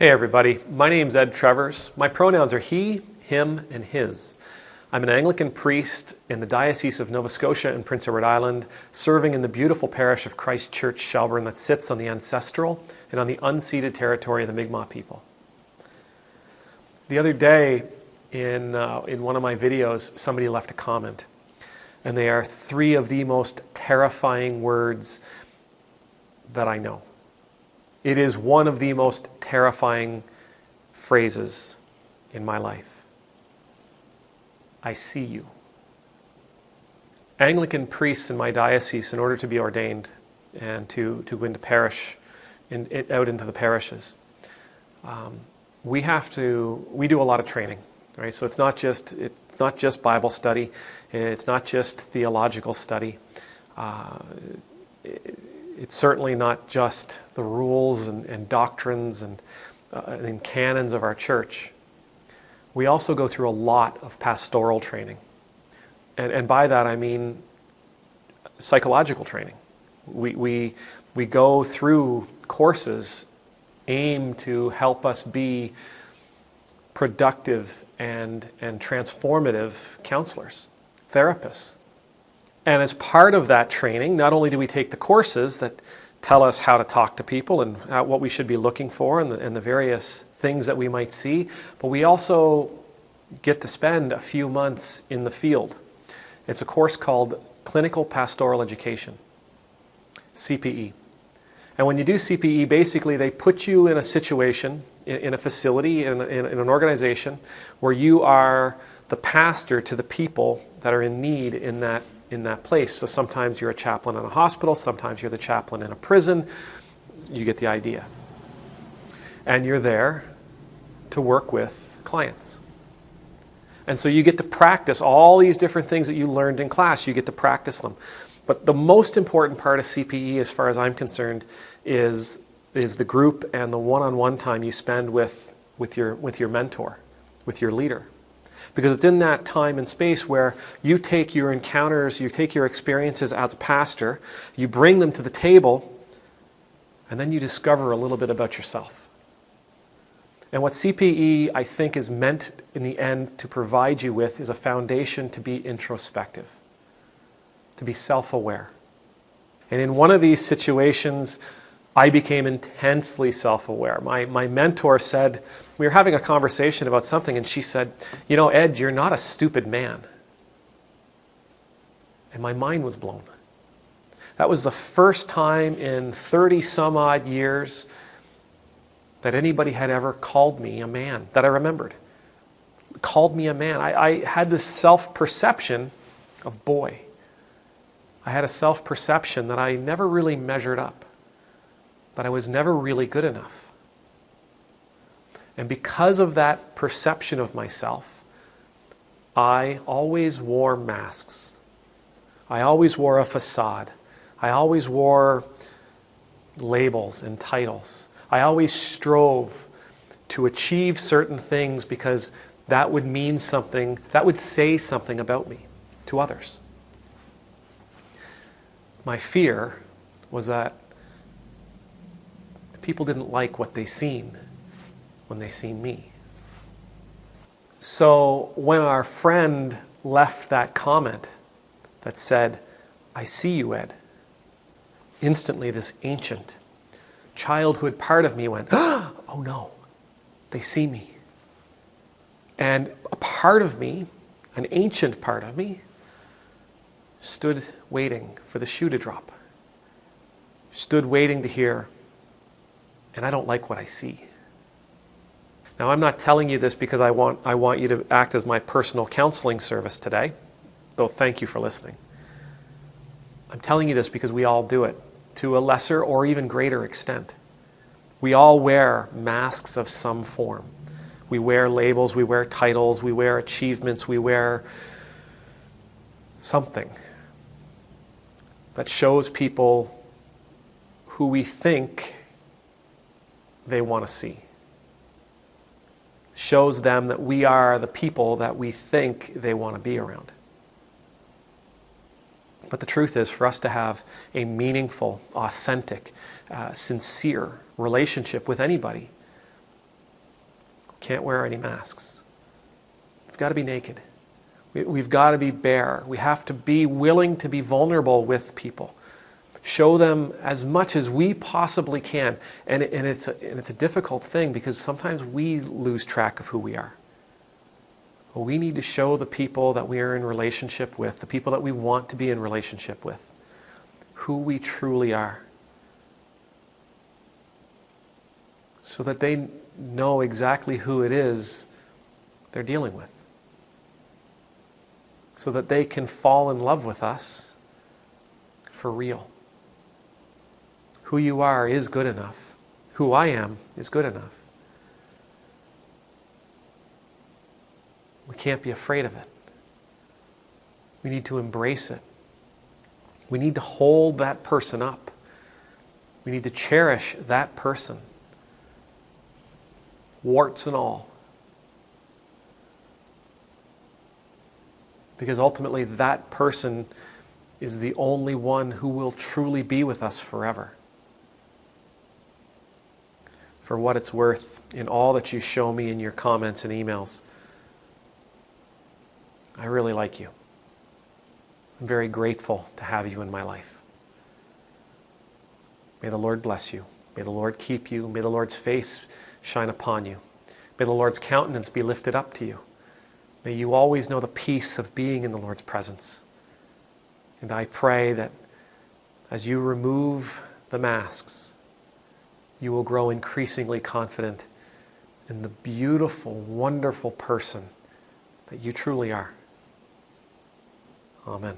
Hey everybody, my name's Ed Trevors. My pronouns are he, him, and his. I'm an Anglican priest in the Diocese of Nova Scotia and Prince Edward Island, serving in the beautiful parish of Christchurch-Shelburne that sits on the ancestral and on the unceded territory of the Mi'kmaq people. The other day, in one of my videos, somebody left a comment, and they are three of the most terrifying words that I know. It is one of the most terrifying phrases in my life. I see you. Anglican priests in my diocese, in order to be ordained and to go into parish, out into the parishes, we do a lot of training, right? So it's not just Bible study, it's not just theological study. It's certainly not just the rules and doctrines and canons of our church. We also go through a lot of pastoral training. And by that I mean psychological training. We go through courses aimed to help us be productive and transformative counselors, therapists. And as part of that training, not only do we take the courses that tell us how to talk to people and what we should be looking for and the various things that we might see, but we also get to spend a few months in the field. It's a course called Clinical Pastoral Education, CPE. And when you do CPE, basically they put you in a situation, in a facility, in an organization, where you are the pastor to the people that are in need in that place. So sometimes you're a chaplain in a hospital, sometimes you're the chaplain in a prison. You get the idea. And you're there to work with clients. And so you get to practice all these different things that you learned in class. You get to practice them. But the most important part of CPE, as far as I'm concerned, is the group and the one-on-one time you spend with your mentor, with your leader. Because it's in that time and space where you take your encounters, you take your experiences as a pastor, you bring them to the table, and then you discover a little bit about yourself. And what CPE, I think, is meant in the end to provide you with is a foundation to be introspective, to be self-aware. And in one of these situations, I became intensely self-aware. My mentor said, we were having a conversation about something, and she said, "You know, Ed, you're not a stupid man." And my mind was blown. That was the first time in 30 some odd years that anybody had ever called me a man, that I remembered. Called me a man. I had this self-perception of boy. I had a self-perception that I never really measured up, that I was never really good enough. And because of that perception of myself, I always wore masks. I always wore a facade. I always wore labels and titles. I always strove to achieve certain things because that would mean something, that would say something about me to others. My fear was that people didn't like what they seen when they seen me. So when our friend left that comment that said, "I see you, Ed," instantly this ancient childhood part of me went, "Oh no, they see me." And a part of me, an ancient part of me, stood waiting for the shoe to drop. Stood waiting to hear, "And I don't like what I see." Now, I'm not telling you this because I want you to act as my personal counseling service today, though thank you for listening. I'm telling you this because we all do it, to a lesser or even greater extent. We all wear masks of some form. We wear labels, we wear titles, we wear achievements, we wear something that shows people who we think they want to see. Shows them that we are the people that we think they want to be around. But the truth is, for us to have a meaningful, authentic, sincere relationship with anybody, can't wear any masks. We've got to be naked. We've got to be bare. We have to be willing to be vulnerable with people. Show them as much as we possibly can. And it's a difficult thing because sometimes we lose track of who we are. But we need to show the people that we are in relationship with, the people that we want to be in relationship with, who we truly are. So that they know exactly who it is they're dealing with. So that they can fall in love with us for real. Who you are is good enough. Who I am is good enough. We can't be afraid of it. We need to embrace it. We need to hold that person up. We need to cherish that person. Warts and all. Because ultimately that person is the only one who will truly be with us forever. For what it's worth, in all that you show me in your comments and emails, I really like you. I'm very grateful to have you in my life. May the Lord bless you. May the Lord keep you. May the Lord's face shine upon you. May the Lord's countenance be lifted up to you. May you always know the peace of being in the Lord's presence. And I pray that as you remove the masks, you will grow increasingly confident in the beautiful, wonderful person that you truly are. Amen.